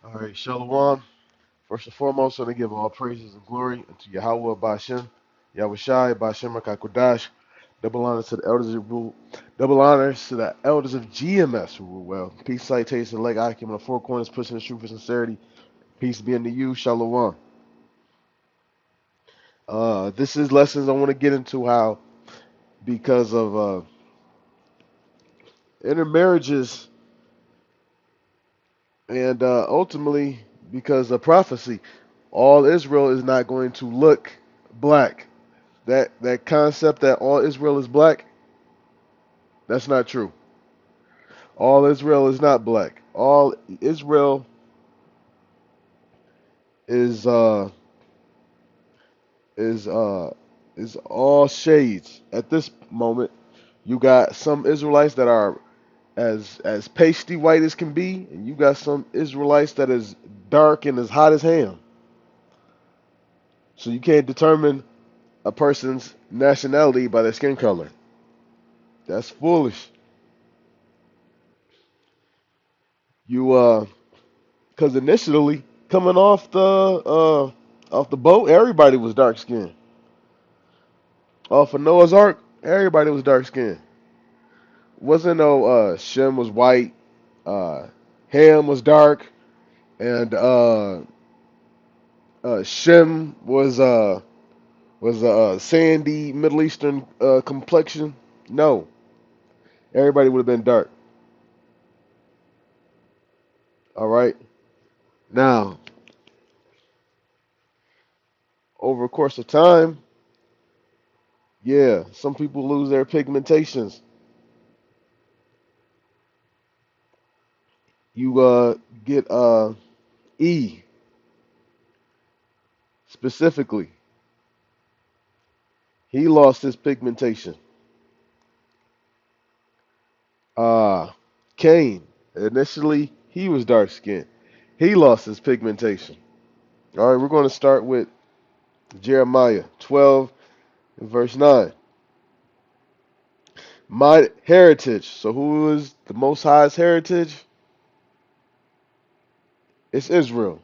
All right, Shalom. First and foremost, I want to give all praises and glory unto Yahweh Bashem, Yahweh Shai, Bashem Rakakwadash. Double honors to the elders of rule. Double honors to the elders of GMS who rule well. Peace, citation, leg Akim on the four corners, pushing the truth and sincerity. Peace be unto you, Shalom. This is lessons I want to get into how because of intermarriages and ultimately because of prophecy, all Israel is not going to look black. That concept that all Israel is black, that's not true. All Israel is not black. All Israel is uh is uh is all shades. At this moment, you got some Israelites that are as pasty white as can be, and you got some Israelites that is dark and as hot as ham. So you can't determine a person's nationality by their skin color. That's foolish. You Because initially, coming off the boat, everybody was dark skinned. Off of Noah's Ark, everybody was dark skinned. Wasn't no Shem was white, uh, Ham was dark, and Shem was a sandy Middle Eastern complexion. No, everybody would have been dark. All right. Now, over a course of time, yeah, some people lose their pigmentations. You get E specifically. He lost his pigmentation. Uh Cain, initially he was dark skinned. He lost his pigmentation. All right, we're going to start with Jeremiah 12 and verse 9. My heritage. So who is the Most High's heritage? It's Israel.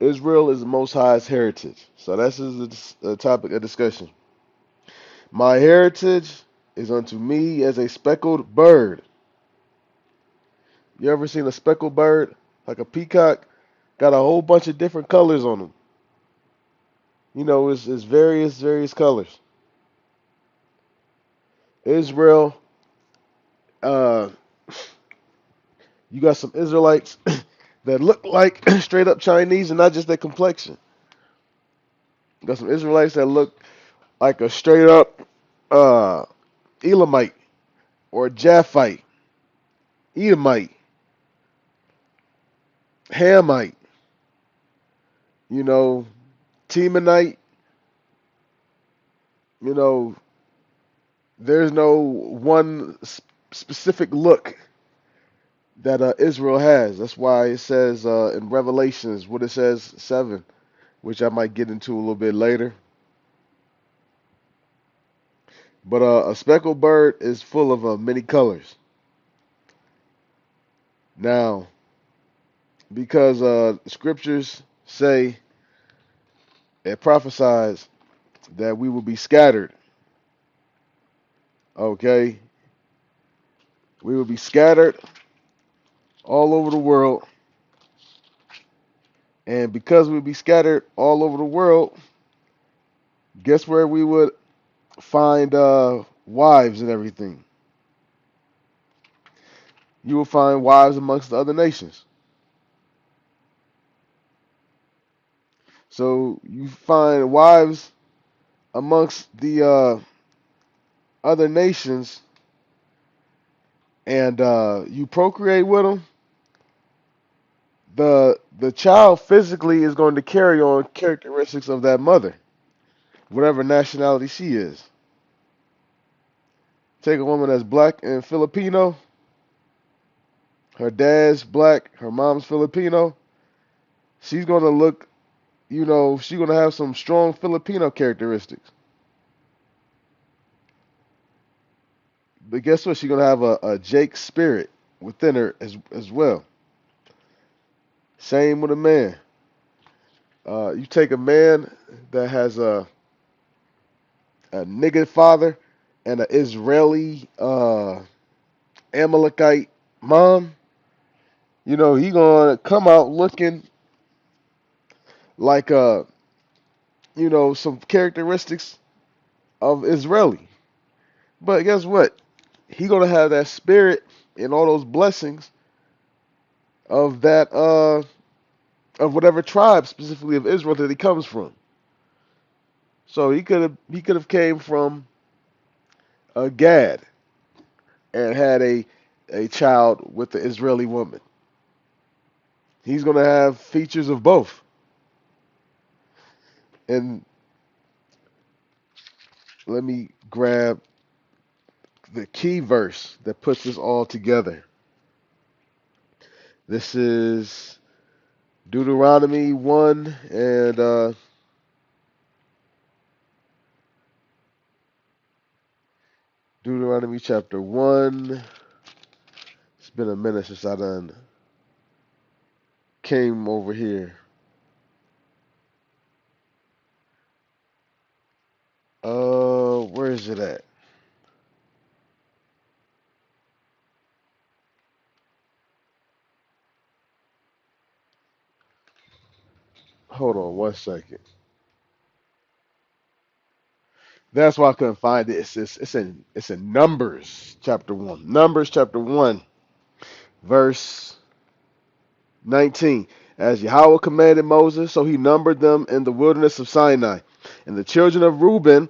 Israel is the Most High's heritage. So this is a topic of discussion. My heritage is unto me as a speckled bird. You ever seen a speckled bird? Like a peacock? Got a whole bunch of different colors on them. You know, it's various colors. Israel, uh, you got some Israelites that look like straight up Chinese and not just their complexion. You got some Israelites that look like a straight up uh, Elamite or Japhite, Edomite, Hamite, you know, Temanite. You know, there's no one specific look that Israel has. That's why it says in Revelations what it says 7, which I might get into a little bit later. But a speckled bird is full of many colors. Now, because scriptures say it prophesies that we will be scattered, okay? We will be scattered all over the world. And because we'll be scattered all over the world, guess where we would find wives and everything? You will find wives amongst the other nations. So you find wives amongst the other nations, and you procreate with them. The child physically is going to carry on characteristics of that mother, whatever nationality she is. Take a woman that's black and Filipino. Her dad's black, her mom's Filipino. She's going to look, she's going to have some strong Filipino characteristics. But guess what? She's going to have a Jake spirit. within her as well. Same with a man. You take a man that has a nigga father and an Israeli Amalekite mom. You know, he gonna come out looking like some characteristics of Israeli. But guess what? He gonna have that spirit and all those blessings of that of whatever tribe specifically of Israel that he comes from. So he could have came from Gad and had a child with the Israeli woman. He's gonna have features of both. And let me grab the key verse that puts this all together. This is Deuteronomy 1 and Deuteronomy chapter 1. It's been a minute since I done came over here. Where is it at? Hold on one second. That's why I couldn't find it. It's in Numbers chapter 1. Numbers chapter 1, verse 19. As Yahweh commanded Moses, so he numbered them in the wilderness of Sinai. And the children of Reuben,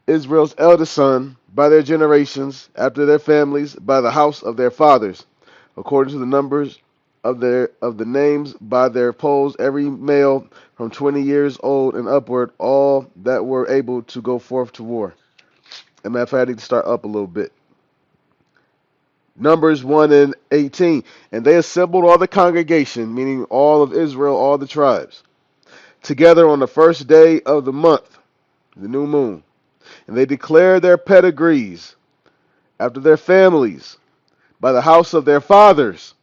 Israel's eldest son, by their generations, after their families, by the house of their fathers, according to the numbers of the names by their polls, every male from 20 years old and upward, all that were able to go forth to war. And matter of fact, I need to start up a little bit. Numbers 1 and 18. And they assembled all the congregation, meaning all of Israel, all the tribes, together on the first day of the month, the new moon. And they declared their pedigrees after their families by the house of their fathers,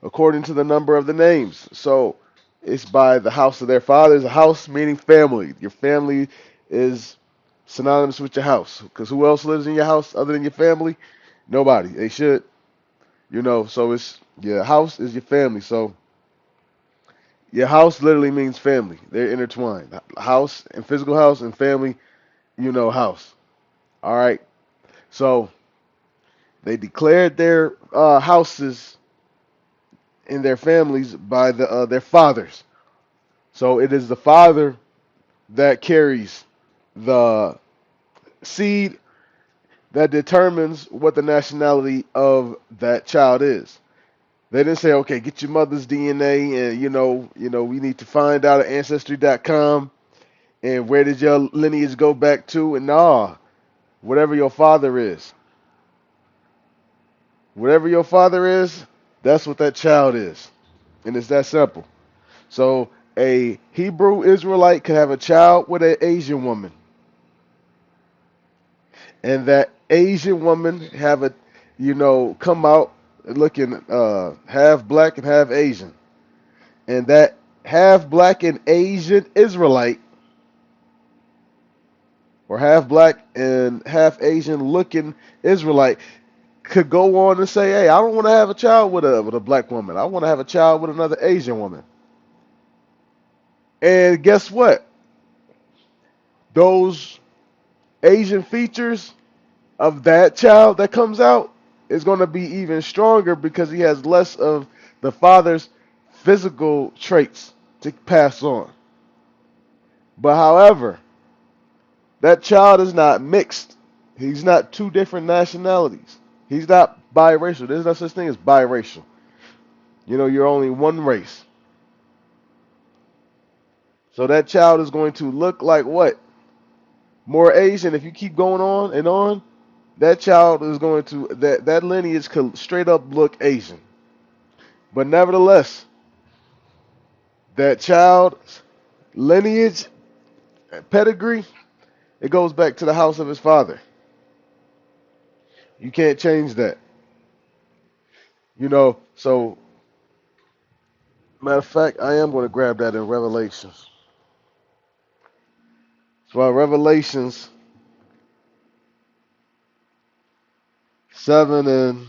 according to the number of the names. So it's by the house of their fathers. A house meaning family. Your family is synonymous with your house. Because who else lives in your house other than your family? Nobody. They should. So it's your house is your family. So your house literally means family. They're intertwined. House and physical house and family, house. All right. So they declared their houses and their families by their fathers. So it is the father that carries the seed that determines what the nationality of that child is. They didn't say, okay, get your mother's DNA and we need to find out at ancestry.com and where did your lineage go back to, and nah, whatever your father is. Whatever your father is, that's what that child is. And it's that simple. So a Hebrew Israelite could have a child with an Asian woman, and that Asian woman have come out looking half black and half Asian, and that half black and Asian Israelite, or half black and half Asian looking Israelite, could go on and say, "Hey, I don't want to have a child with a black woman. I want to have a child with another Asian woman." And guess what? Those Asian features of that child that comes out is going to be even stronger because he has less of the father's physical traits to pass on. But however, that child is not mixed. He's not two different nationalities. He's not biracial. There's no such thing as biracial. You're only one race. So that child is going to look like what? More Asian. If you keep going on and on, that child is going to that lineage could straight up look Asian. But nevertheless, that child's lineage, pedigree, it goes back to the house of his father. You can't change that. So matter of fact, I am going to grab that in Revelations. So Revelations 7 and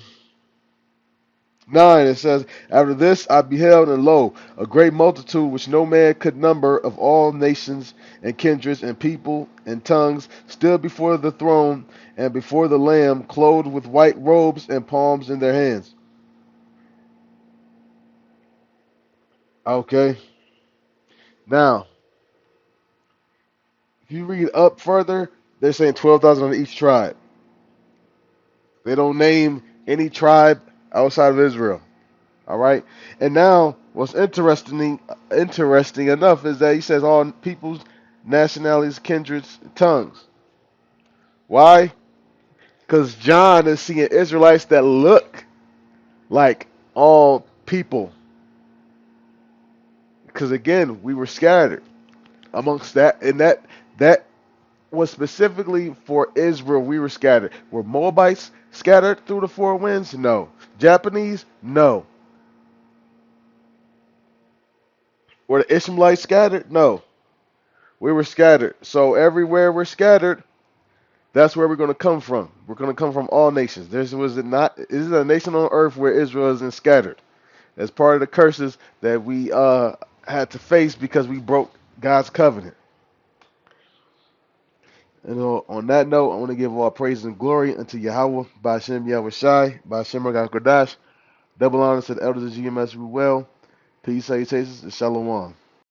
9, it says, After this I beheld, and lo, a great multitude which no man could number, of all nations and kindreds and people and tongues, stood before the throne and before the Lamb, clothed with white robes and palms in their hands. Okay. Now, if you read up further, they're saying 12,000 on each tribe. They don't name any tribe outside of Israel. All right. And now, what's interesting enough is that he says all peoples, nationalities, kindreds, tongues. Why? Because John is seeing Israelites that look like all people. Because again, we were scattered amongst that, and that was specifically for Israel. We were scattered. Were Moabites scattered through the four winds? No. Japanese? No. Were the Ishmaelites scattered? No. We were scattered. So everywhere we're scattered, that's where we're going to come from. We're going to come from all nations. There was it not. Is it a nation on earth where Israel isn't scattered? As part of the curses that we had to face because we broke God's covenant. And on that note, I want to give all praise and glory unto Yahweh, Ba'ashem Yahweh Shai, Ba'ashem Ragah Kodash. Double honors to the elders of GMS. We well. Peace, salutations, and shalom.